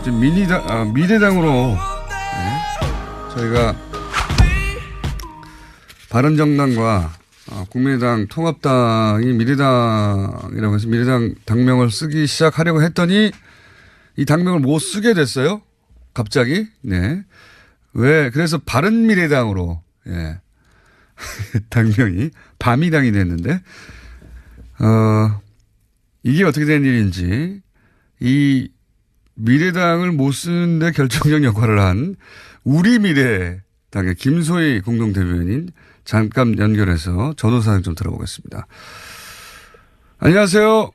지금 미래당으로 저희가 바른정당과 국민의당 통합당이 미래당이라고 해서 미래당 당명을 쓰기 시작하려고 했더니 이 당명을 못 쓰게 됐어요. 갑자기. 네. 왜? 그래서 바른미래당으로 당명이 바미당이 됐는데 이게 어떻게 된 일인지 이 미래당을 못 쓰는데 결정적 역할을 한 우리미래당의 김소희 공동대변인 잠깐 연결해서 전후사항 좀 들어보겠습니다. 안녕하세요.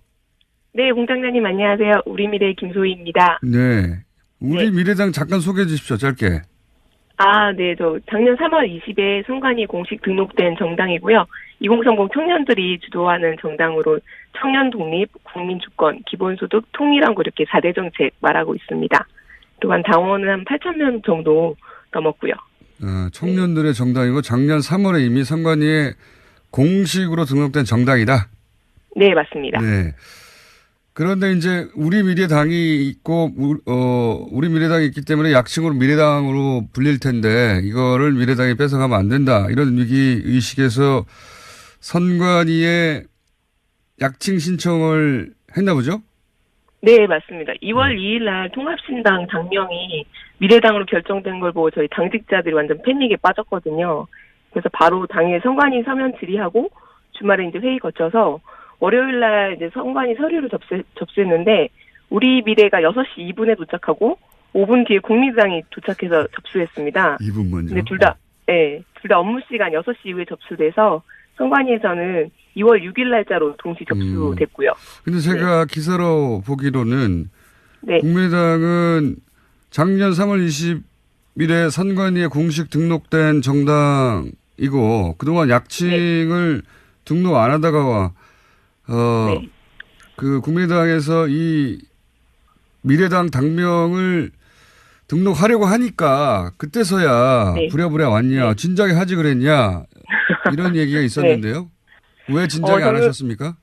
네, 공장장님 안녕하세요. 우리미래의 김소희입니다. 네. 우리미래당 잠깐 소개해 주십시오. 짧게. 네. 저 작년 3월 20일 선관위 공식 등록된 정당이고요. 2030 청년들이 주도하는 정당으로 청년 독립, 국민 주권, 기본소득, 통일한국 이렇게 4대 정책 말하고 있습니다. 또한 당원은 한 8,000명 정도 넘었고요. 청년들의 정당이고 작년 3월에 이미 선관위에 공식으로 등록된 정당이다. 네, 맞습니다. 네. 그런데 이제 우리미래당이 있고 우리미래당이 있기 때문에 약칭으로 미래당으로 불릴 텐데 이거를 미래당이 뺏어가면 안 된다. 이런 위기 의식에서 선관위에 약칭 신청을 했나 보죠? 네, 맞습니다. 2월 2일 날 통합신당 당명이 미래당으로 결정된 걸 보고 저희 당직자들이 완전 패닉에 빠졌거든요. 그래서 바로 당일 선관위 서면 질의하고 주말에 이제 회의 거쳐서 월요일 날 이제 선관위 서류를 접수했는데 우리 미래가 6시 2분에 도착하고 5분 뒤에 국민의당이 도착해서 접수했습니다. 2분 먼저. 근데 둘 다 업무 시간 6시 이후에 접수돼서 선관위에서는 2월 6일 날짜로 동시 접수됐고요. 근데 제가 기사로 보기로는 네. 국민의당은 작년 3월 20일에 선관위에 공식 등록된 정당이고 그동안 약칭을 등록 안 하다가 그 국민의당에서 이 미래당 당명을 등록하려고 하니까 그때서야 부랴부랴 왔냐, 진작에 하지 그랬냐 이런 얘기가 있었는데요. 왜 진작에 안 하셨습니까?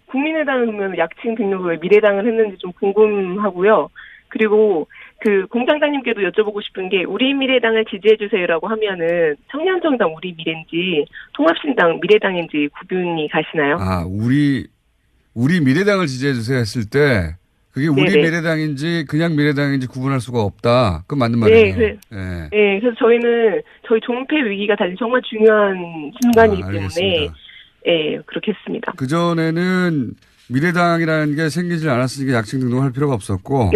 국민의당은 그러면 약칭 등록을 미래당을 했는지 좀 궁금하고요. 그리고 그 공장장님께도 여쭤보고 싶은 게 우리 미래당을 지지해 주세요라고 하면은 청년정당 우리 미래인지 통합신당 미래당인지 구분이 가시나요? 우리 미래당을 지지해 주세요 했을 때 그게 우리 미래당인지 그냥 미래당인지 구분할 수가 없다. 그건 맞는 말이에요. 네, 그래서 저희는 저희 존폐 위기가 달린 정말 중요한 순간이기 때문에 그렇게 했습니다. 그전에는 미래당이라는 게 생기질 않았으니까 약칭 등록할 필요가 없었고.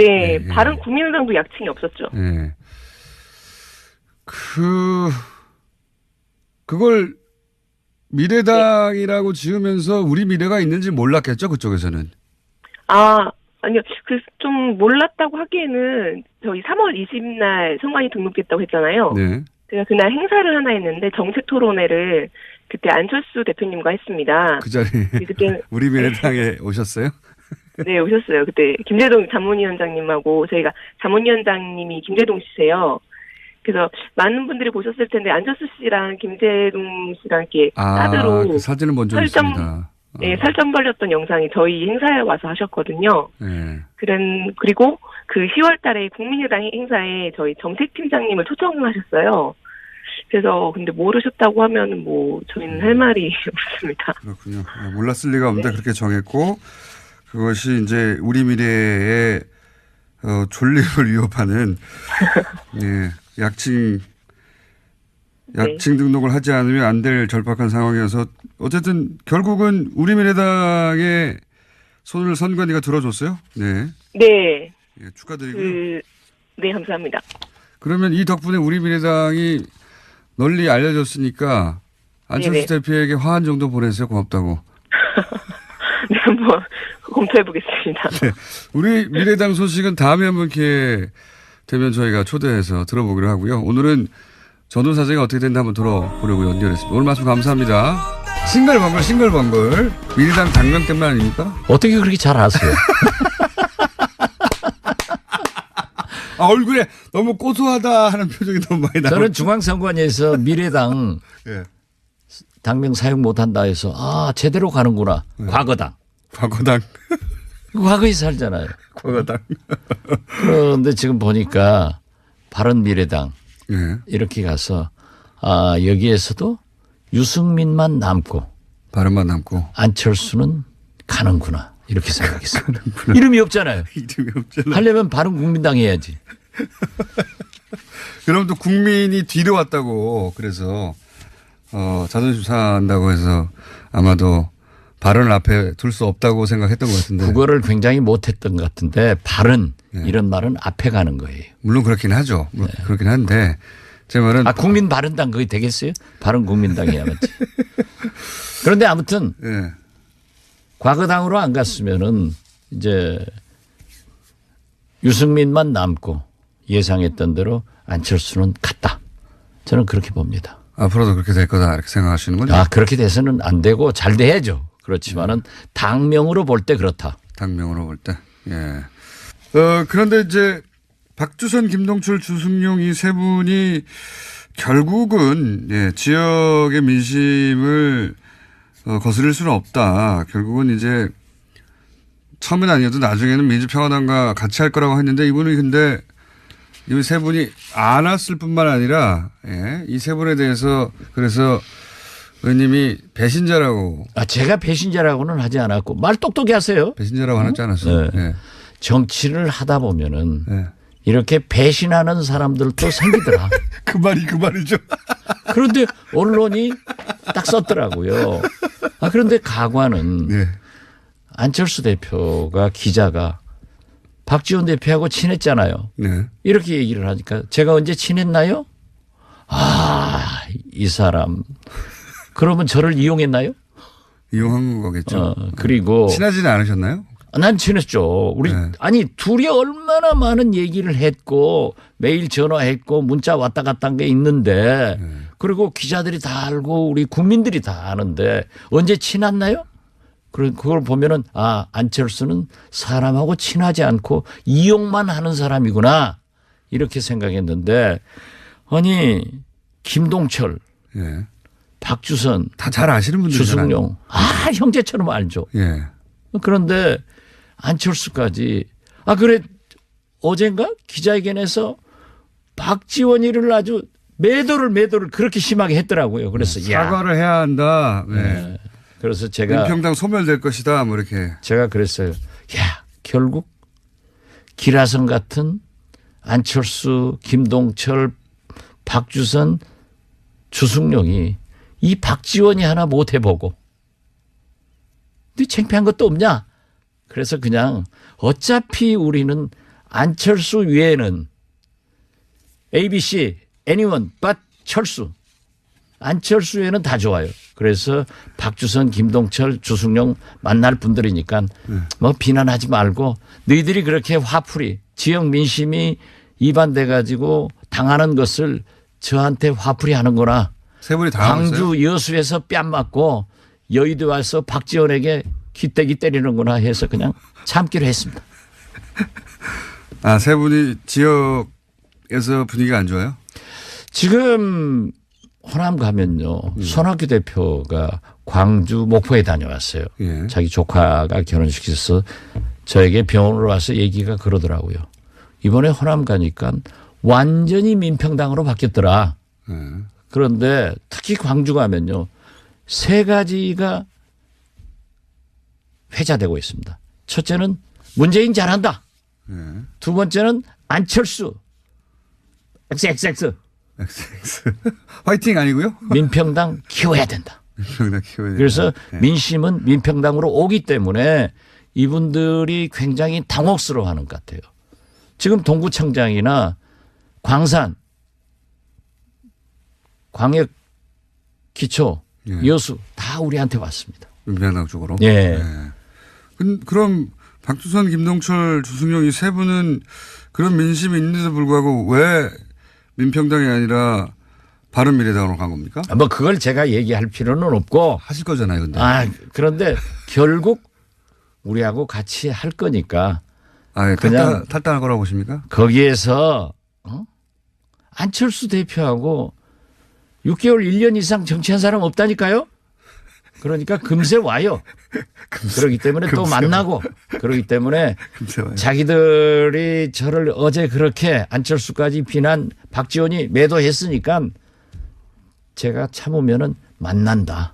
다른 국민의당도 약칭이 없었죠. 그걸 미래당이라고 지으면서 우리 미래가 있는지 몰랐겠죠, 그쪽에서는. 아니요. 좀 몰랐다고 하기에는 저희 3월 20일 선관위 등록됐다고 했잖아요. 제가 그날 행사를 하나 했는데 정책 토론회를 그때 안철수 대표님과 했습니다. 그 자리에 그때 우리 미래당에 오셨어요? 네, 오셨어요. 그때 김재동 자문위원장님하고 저희가 자문위원장님이 김재동 씨세요. 그래서 많은 분들이 보셨을 텐데 안철수 씨랑 김재동 씨랑 이렇게 사드로 그 사진을 먼저 있습니다. 설정 벌렸던 영상이 저희 행사에 와서 하셨거든요. 그리고 그 10월 달에 국민의당 행사에 저희 정책팀장님을 초청하셨어요. 그래서 근데 모르셨다고 하면 저희는 할 말이 없습니다. 그렇군요. 몰랐을 리가 없는데 그렇게 정했고 그것이 이제 우리 미래의 존립을 위협하는 약칭 등록을 하지 않으면 안 될 절박한 상황이어서 어쨌든 결국은 우리미래당의 손을 선관위가 들어줬어요. 네. 축하드리고요. 네, 감사합니다. 그러면 이 덕분에 우리미래당이 널리 알려졌으니까 안철수 대표에게 화한 정도 보내세요. 고맙다고. 네, 한번 검토해보겠습니다. 우리 미래당 소식은 다음에 한번 기회 되면 저희가 초대해서 들어보기로 하고요. 오늘은 전후사정이 어떻게 됐는지 한번 들어보려고 연결했습니다. 오늘 말씀 감사합니다. 싱글벙글. 미래당 당명 때문 아닙니까? 어떻게 그렇게 잘 아세요? 얼굴에 너무 고소하다 하는 표정이 너무 많이 나와요. 저는 중앙선관위에서 미래당 당명 사용 못한다 해서 제대로 가는구나. 과거당. 과거에 살잖아요. 과거당. 그런데 지금 보니까 바른미래당 예. 이렇게 가서 여기에서도 유승민만 남고 발음만 남고. 안철수는 가는구나 이렇게 생각했어요. 이름이 없잖아요. 이름이 없잖아. 하려면 바른국민당 해야지. 그럼 또 국민이 뒤로 왔다고 그래서 자존심 상한다고 해서 아마도 발언을 앞에 둘 수 없다고 생각했던 것 같은데. 국어를 굉장히 못했던 것 같은데 바른 이런 말은 앞에 가는 거예요. 물론 그렇긴 하죠. 그렇긴 한데 제 말은 국민 바른당 그게 되겠어요? 바른국민당 해야겠지. 그런데 아무튼 예. 과거당으로 안 갔으면은 이제 유승민만 남고 예상했던 대로 안철수는 갔다. 저는 그렇게 봅니다. 앞으로도 그렇게 될 거다 이렇게 생각하시는 거죠? 그렇게 돼서는 안 되고 잘 돼야죠. 그렇지만은 당명으로 볼 때 그렇다. 당명으로 볼 때. 예. 그런데 이제 박주선, 김동철, 주승용 이 세 분이 결국은 지역의 민심을 거스릴 수는 없다. 결국은 이제 처음엔 아니어도 나중에는 민주평화당과 같이 할 거라고 했는데 이분이 근데 이 세 분이 안 왔을 뿐만 아니라 이 세 분에 대해서 그래서 의원님이 배신자라고. 제가 배신자라고는 하지 않았고 말 똑똑히 하세요. 배신자라고 하지 않았어요. 네. 네. 정치를 하다 보면은 네. 이렇게 배신하는 사람들도 생기더라. 그 말이죠. 그런데 언론이 딱 썼더라고요. 그런데 가관은 네. 안철수 대표가 기자가 박지원 대표하고 친했잖아요. 네. 이렇게 얘기를 하니까 제가 언제 친했나요? 이 사람. 그러면 저를 이용했나요? 이용한 거겠죠. 그리고 친하지는 않으셨나요? 난 친했죠. 우리 네. 둘이 얼마나 많은 얘기를 했고 매일 전화했고 문자 왔다 갔다 한 게 있는데 그리고 기자들이 다 알고 우리 국민들이 다 아는데 언제 친했나요? 그걸 보면은 안철수는 사람하고 친하지 않고 이용만 하는 사람이구나 이렇게 생각했는데 아니 김동철, 예. 박주선 다 잘 아시는 분들이잖아요. 주승용 형제처럼 알죠. 예. 그런데 안철수까지 그래 어젠가 기자회견에서 박지원이를 아주 매도를 그렇게 심하게 했더라고요. 그래서 사과를 해야 한다. 네. 그래서 제가 민평당 소멸될 것이다. 뭐 이렇게. 제가 그랬어요. 결국 기라성 같은 안철수, 김동철, 박주선, 주승용이 이 박지원이 하나 못 해보고 네 창피한 것도 없냐? 그래서 그냥 어차피 우리는 안철수 외에는 ABC, anyone but 철수. 안철수 외에는 다 좋아요. 그래서 박주선, 김동철, 주승용 만날 분들이니까 뭐 비난하지 말고 너희들이 그렇게 화풀이 지역 민심이 이반돼 가지고 당하는 것을 저한테 화풀이 하는구나. 세 분이 다 광주 여수에서 뺨 맞고 여의도 와서 박지원에게 기대기 때리는구나 해서 그냥 참기로 했습니다. 세 분이 지역에서 분위기가 안 좋아요? 지금 호남 가면요. 손학규 대표가 광주 목포에 다녀왔어요. 예. 자기 조카가 결혼식에서 저에게 병원으로 와서 얘기가 그러더라고요. 이번에 호남 가니까 완전히 민평당으로 바뀌었더라. 그런데 특히 광주 가면요. 세 가지가 회자되고 있습니다. 첫째는 문재인 잘한다. 두 번째는 안철수. XXX. 화이팅 아니고요? 민평당 키워야 된다. 민평당 키워야 된다. 그래서 민심은 민평당으로 오기 때문에 이분들이 굉장히 당혹스러워하는 것 같아요. 지금 동구청장이나 광산, 광역 기초, 여수 다 우리한테 왔습니다. 민평당 쪽으로? 예. 그럼 박주선, 김동철, 주승용 이 세 분은 그런 민심이 있는데도 불구하고 왜 민평당이 아니라 바른미래당으로 간 겁니까? 뭐 그걸 제가 얘기할 필요는 없고 하실 거잖아요, 근데. 그런데 결국 우리하고 같이 할 거니까 그냥 탈당할 거라고 보십니까? 거기에서 안철수 대표하고 6개월 1년 이상 정치한 사람 없다니까요? 그러니까 금세 와요. 그렇기 때문에 또 만나고 그렇기 때문에 금세 와요. 자기들이 저를 어제 그렇게 안철수까지 비난 박지원이 매도했으니까 제가 참으면은 만난다.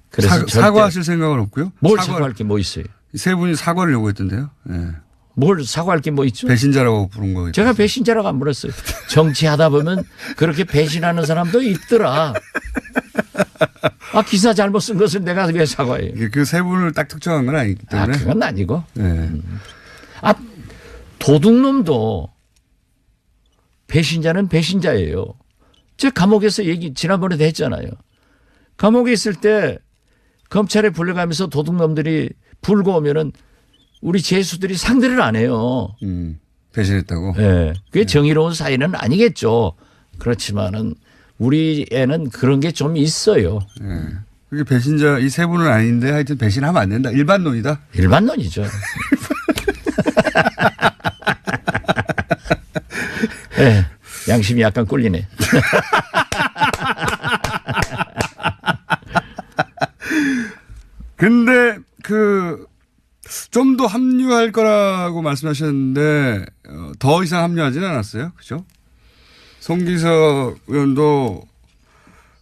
그래서 절대 사과하실 생각은 없고요. 뭘 사과할 게 뭐 있어요? 세 분이 사과를 요구했던데요. 네. 뭘 사과할 게 뭐 있죠? 배신자라고 부른 거예요. 제가 배신자라고 안 불렀어요. 정치하다 보면 그렇게 배신하는 사람도 있더라. 아, 기사 잘못 쓴 것을 내가 왜 사과해요? 그 세 분을 딱 특정한 건 아니기 아, 때문에. 그건 아니고. 네. 아, 도둑놈도 배신자는 배신자예요. 제가 감옥에서 얘기 지난번에도 했잖아요. 감옥에 있을 때 검찰에 불려가면서 도둑놈들이 불고 오면은 우리 죄수들이 상대를 안 해요. 배신했다고. 네. 그게 정의로운 사회는 아니겠죠. 그렇지만은 우리 애는 그런 게 좀 있어요. 네. 그게 배신자 이 세 분은 아닌데 하여튼 배신하면 안 된다. 일반론이다. 일반론이죠. 네. 양심이 약간 꿀리네. 근데 좀 더 합류할 거라고 말씀하셨는데 더 이상 합류하지는 않았어요. 그죠? 송기석 의원도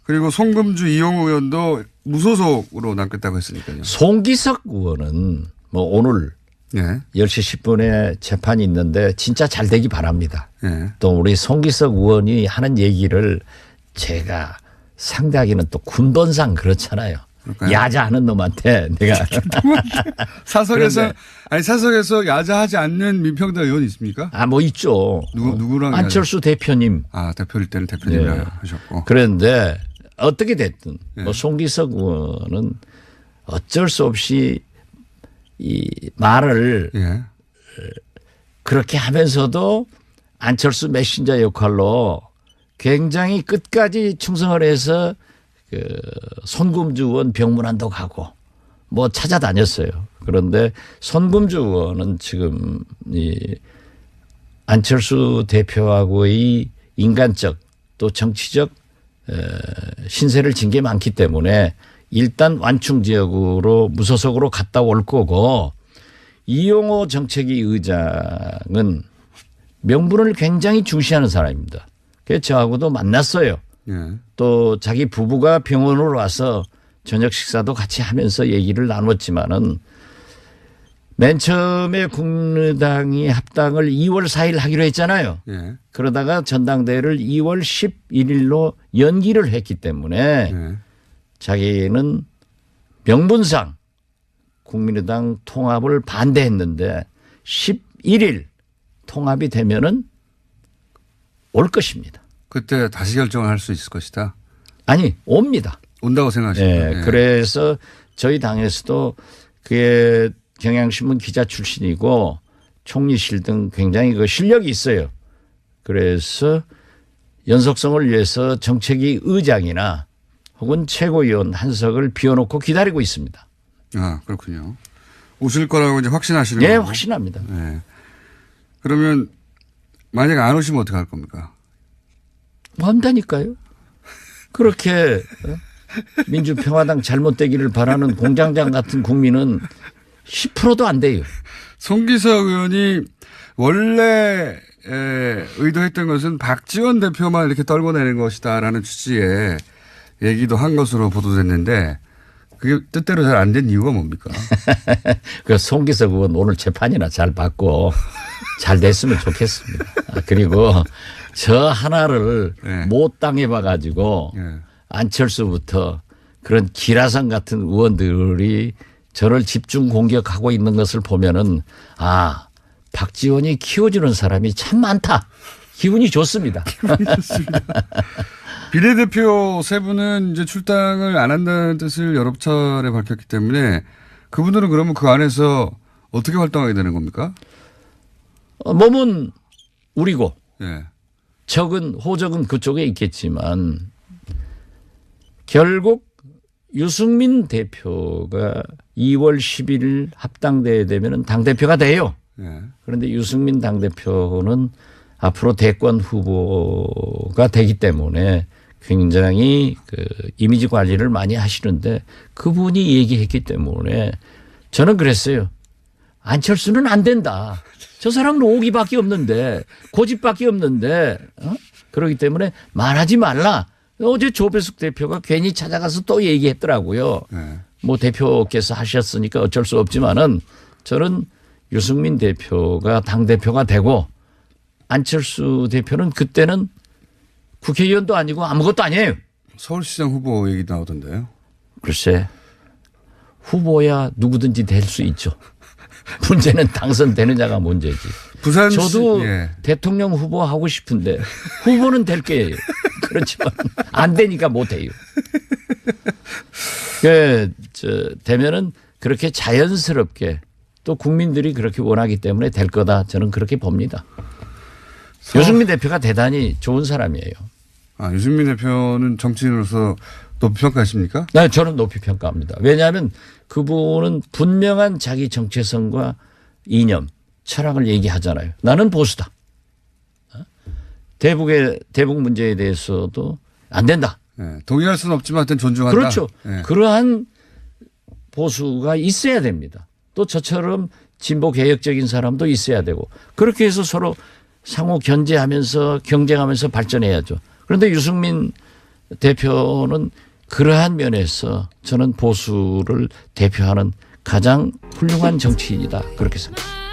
그리고 송금주 이용우 의원도 무소속으로 남겠다고 했으니까요. 송기석 의원은 뭐 오늘 네. 10시 10분에 재판이 있는데 진짜 잘 되기 바랍니다. 네. 또 우리 송기석 의원이 하는 얘기를 제가 상대하기는 또 군번상 그렇잖아요. 그럴까요? 야자하는 놈한테 내가 사석에서 야자하지 않는 민평당 의원이 있습니까? 아, 뭐 있죠. 누구랑 안철수 대표님. 아, 대표일 때는 대표님이랑 네. 하셨고. 그런데 어떻게 됐든 네. 뭐 송기석 의원은 어쩔 수 없이 이 말을 예. 그렇게 하면서도 안철수 메신저 역할로 굉장히 끝까지 충성을 해서 손금주 의원 병문안도 가고 뭐 찾아다녔어요. 그런데 손금주 의원은 지금 이 안철수 대표하고의 인간적 또 정치적 신세를 진 게 많기 때문에 일단 완충 지역으로 무소속으로 갔다 올 거고 이용호 정책위 의장은 명분을 굉장히 중시하는 사람입니다. 그래서 저하고도 만났어요. 예. 또 자기 부부가 병원으로 와서 저녁 식사도 같이 하면서 얘기를 나눴지만은 맨 처음에 국민의당이 합당을 2월 4일 하기로 했잖아요. 예. 그러다가 전당대회를 2월 11일로 연기를 했기 때문에 예. 자기는 명분상 국민의당 통합을 반대했는데 11일 통합이 되면은 올 것입니다. 그때 다시 결정을 할 수 있을 것이다. 아니, 옵니다. 온다고 생각하십니까? 예, 그래서 저희 당에서도 그게 경향신문 기자 출신이고 총리실 등 굉장히 그 실력이 있어요. 그래서 연속성을 위해서 정책위 의장이나 혹은 최고위원 한석을 비워놓고 기다리고 있습니다. 아, 그렇군요. 오실 거라고 이제 확신하시는 예, 거고. 확신합니다. 네. 그러면 만약에 안 오시면 어떻게 할 겁니까? 뭐 한다니까요. 그렇게 민주평화당 잘못되기를 바라는 공장장 같은 국민은 10%도 안 돼요. 송기석 의원이 원래 의도했던 것은 박지원 대표만 이렇게 떨궈내는 것이다라는 취지의 얘기도 한 것으로 보도됐는데 그게 뜻대로 잘 안 된 이유가 뭡니까? 그 송기석 의원 오늘 재판이나 잘 받고 잘 됐으면 좋겠습니다. 그리고 저 하나를 네. 못 당해봐 가지고 네. 안철수부터 그런 기라성 같은 의원들이 저를 집중 공격하고 있는 것을 보면은 아, 박지원이 키워주는 사람이 참 많다. 기분이 좋습니다. 비례대표 세 분은 이제 출당을 안 한다는 뜻을 여러 차례 밝혔기 때문에 그분들은 그러면 그 안에서 어떻게 활동하게 되는 겁니까? 몸은 우리고 예. 적은 호적은 그쪽에 있겠지만 결국 유승민 대표가 2월 10일 합당대회 되면 당대표가 돼요. 예. 그런데 유승민 당대표는 앞으로 대권 후보가 되기 때문에 굉장히 그 이미지 관리를 많이 하시는데 그분이 얘기했기 때문에 저는 그랬어요. 안철수는 안 된다. 저 사람은 오기밖에 없는데 고집밖에 없는데 그렇기 때문에 말하지 말라. 어제 조배숙 대표가 괜히 찾아가서 또 얘기했더라고요. 네. 뭐 대표께서 하셨으니까 어쩔 수 없지만은 저는 유승민 대표가 당대표가 되고 안철수 대표는 그때는 국회의원도 아니고 아무것도 아니에요. 서울시장 후보 얘기 나오던데요. 글쎄 후보야 누구든지 될 수 있죠. 문제는 당선되느냐가 문제지. 부산시 저도 예. 대통령 후보 하고 싶은데 후보는 될 거예요. 그렇지만 안 되니까 못 해요. 되면은 그렇게 자연스럽게 또 국민들이 그렇게 원하기 때문에 될 거다. 저는 그렇게 봅니다. 유승민 대표가 대단히 좋은 사람이에요. 아, 유승민 대표는 정치인으로서 높이 평가하십니까? 네, 저는 높이 평가합니다. 왜냐하면 그분은 분명한 자기 정체성과 이념, 철학을 얘기하잖아요. 나는 보수다. 대북 문제에 대해서도 안 된다. 네, 동의할 수는 없지만 하여튼 존중한다. 그렇죠. 네. 그러한 보수가 있어야 됩니다. 또 저처럼 진보 개혁적인 사람도 있어야 되고 그렇게 해서 서로 상호 견제하면서 경쟁하면서 발전해야죠. 그런데 유승민 대표는 그러한 면에서 저는 보수를 대표하는 가장 훌륭한 정치인이다. 그렇게 생각합니다.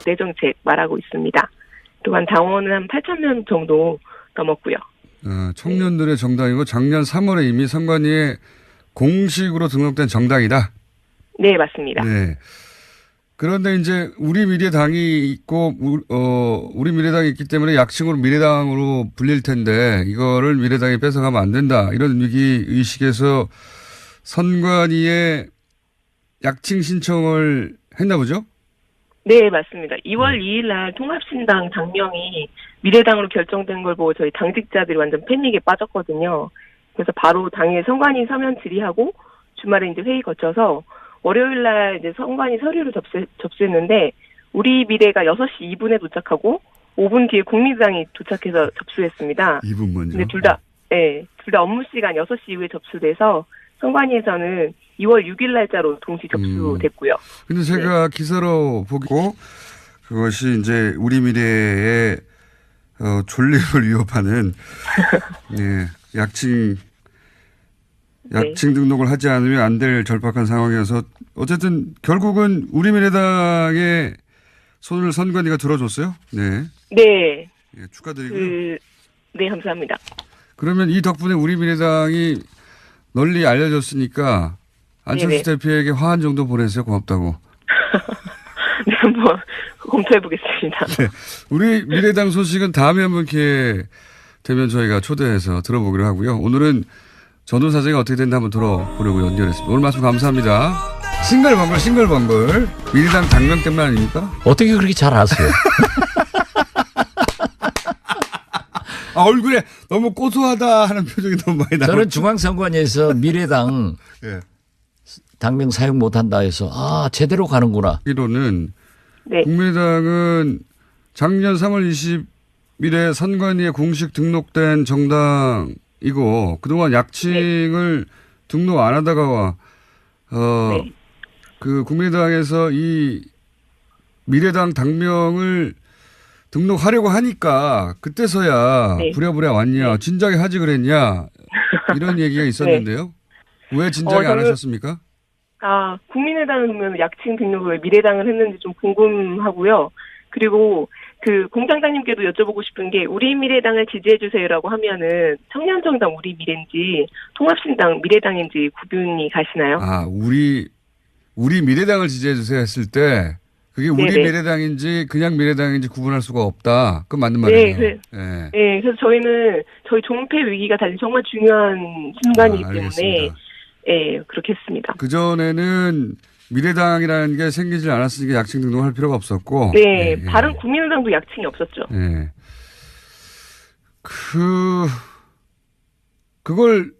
내정책 말하고 있습니다. 또한 당원은 한 8,000명 정도 넘었고요. 청년들의 정당이고 작년 3월에 이미 선관위에 공식으로 등록된 정당이다. 네, 맞습니다. 네. 그런데 이제 우리 미래당이 있고 우리 미래당이 있기 때문에 약칭으로 미래당으로 불릴 텐데 이거를 미래당이 뺏어가면 안 된다. 이런 위기 의식에서 선관위에 약칭 신청을 했나 보죠? 네, 맞습니다. 2월 2일 날 통합신당 당명이 미래당으로 결정된 걸 보고 저희 당직자들이 완전 패닉에 빠졌거든요. 그래서 바로 당일 선관위 서면 질의하고 주말에 이제 회의 거쳐서 월요일 날 이제 선관위 서류를 접수했는데 우리 미래가 6시 2분에 도착하고 5분 뒤에 국민의당이 도착해서 접수했습니다. 2분 먼저. 근데 둘 다 업무 시간 6시 이후에 접수돼서 선관위에서는 2월 6일 날짜로 동시 접수됐고요. 근데 제가 기사로 보고 그것이 이제 우리 미래의 존립을 위협하는 네, 약칭 등록을 하지 않으면 안 될 절박한 상황이어서 어쨌든 결국은 우리 미래당의 손을 선관위가 들어줬어요. 네. 네. 예, 축하드리고요. 네, 감사합니다. 그러면 이 덕분에 우리 미래당이 널리 알려졌으니까 안철수 대표에게 화한 정도 보내세요. 고맙다고. 네, 한번 검토해 보겠습니다. 네. 우리 미래당 소식은 다음에 한번 기회 되면 저희가 초대해서 들어보기로 하고요. 오늘은 전후 사정이 어떻게 됐나 한번 들어보려고 연결했습니다. 오늘 말씀 감사합니다. 싱글벙글 미래당 당명 때문 아닙니까? 어떻게 그렇게 잘 아세요? 얼굴에 너무 고소하다 하는 표정이 너무 많이 나와요. 저는 중앙선관위에서 미래당 예. 당명 사용 못한다 해서 제대로 가는구나. 이로는 네. 국민의당은 작년 3월 20일에 선관위에 공식 등록된 정당이고 그동안 약칭을 등록 안 하다가 그 국민의당에서 이 미래당 당명을 등록하려고 하니까 그때서야 부랴부랴 왔냐 진작에 하지 그랬냐 이런 얘기가 있었는데요. 왜 진작에 안 하셨습니까? 국민의당은 그러면 약칭 등록을 미래당을 했는지 좀 궁금하고요. 그리고 그 공장장님께도 여쭤보고 싶은 게 우리 미래당을 지지해 주세요라고 하면은 청년정당 우리 미래인지 통합신당 미래당인지 구분이 가시나요? 우리 미래당을 지지해 주세요 했을 때 그게 우리 미래당인지 그냥 미래당인지 구분할 수가 없다. 그건 맞는 말이에요. 네, 그래서 저희는 저희 존폐 위기가 달린 정말 중요한 순간이기 때문에 그렇게 했습니다. 그전에는 미래당이라는 게 생기지 않았으니까 약칭 등록할 필요가 없었고. 다른 국민의당도 약칭이 없었죠. 그걸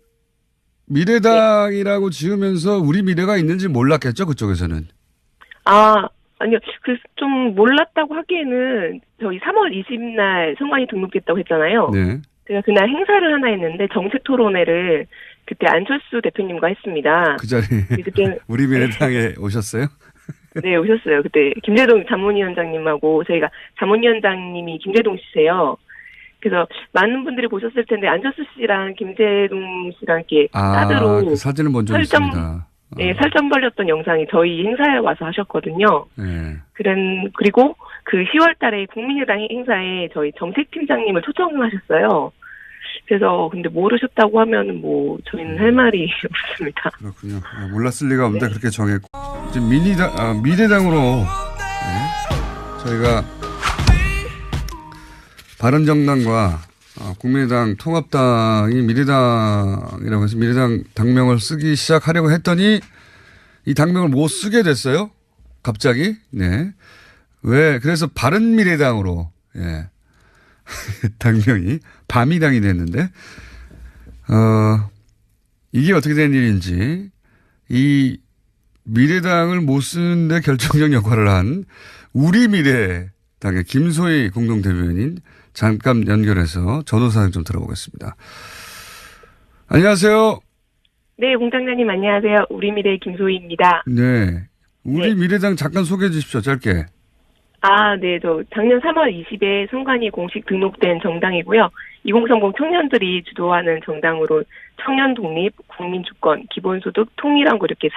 미래당이라고 지으면서 우리 미래가 있는지 몰랐겠죠, 그쪽에서는. 아니요, 좀 몰랐다고 하기에는 저희 3월 20날 선관위 등록됐다고 했잖아요. 네. 제가 그날 행사를 하나 했는데 정책 토론회를 그때 안철수 대표님과 했습니다. 그 자리에 그때 우리 미래당에 오셨어요? 네, 오셨어요. 그때 김재동 자문위원장님하고 저희가 자문위원장님이 김재동 씨세요. 그래서 많은 분들이 보셨을 텐데 안철수 씨랑 김재동 씨랑 이렇게 따드로 그 사진을 본 적 설정, 있습니다. 네, 살점 벌렸던 영상이 저희 행사에 와서 하셨거든요. 네. 그리고 그 10월 달에 국민의당 행사에 저희 정책팀장님을 초청하셨어요. 그래서 근데 모르셨다고 하면 뭐 저희는 할 말이 없습니다. 그렇군요. 몰랐을 리가 없는데 그렇게 정했고 지금 미래당으로 저희가 바른정당과 국민의당 통합당이 미래당이라고 해서 미래당 당명을 쓰기 시작하려고 했더니 이 당명을 못 쓰게 됐어요. 갑자기. 네. 왜? 그래서 바른미래당으로 당명이 바미당이 됐는데 이게 어떻게 된 일인지 이 미래당을 못 쓰는데 결정적 역할을 한 우리 미래당의 김소희 공동대변인 잠깐 연결해서 전후사항 좀 들어보겠습니다. 안녕하세요. 네, 공장장님 안녕하세요. 우리 미래의 김소희입니다. 네. 우리 네. 미래당 잠깐 소개해 주십시오. 짧게. 네, 저 작년 3월 20일 선관위 공식 등록된 정당이고요. 2030 청년들이 주도하는 정당으로 청년 독립, 국민 주권, 기본소득, 통일한 거 이렇게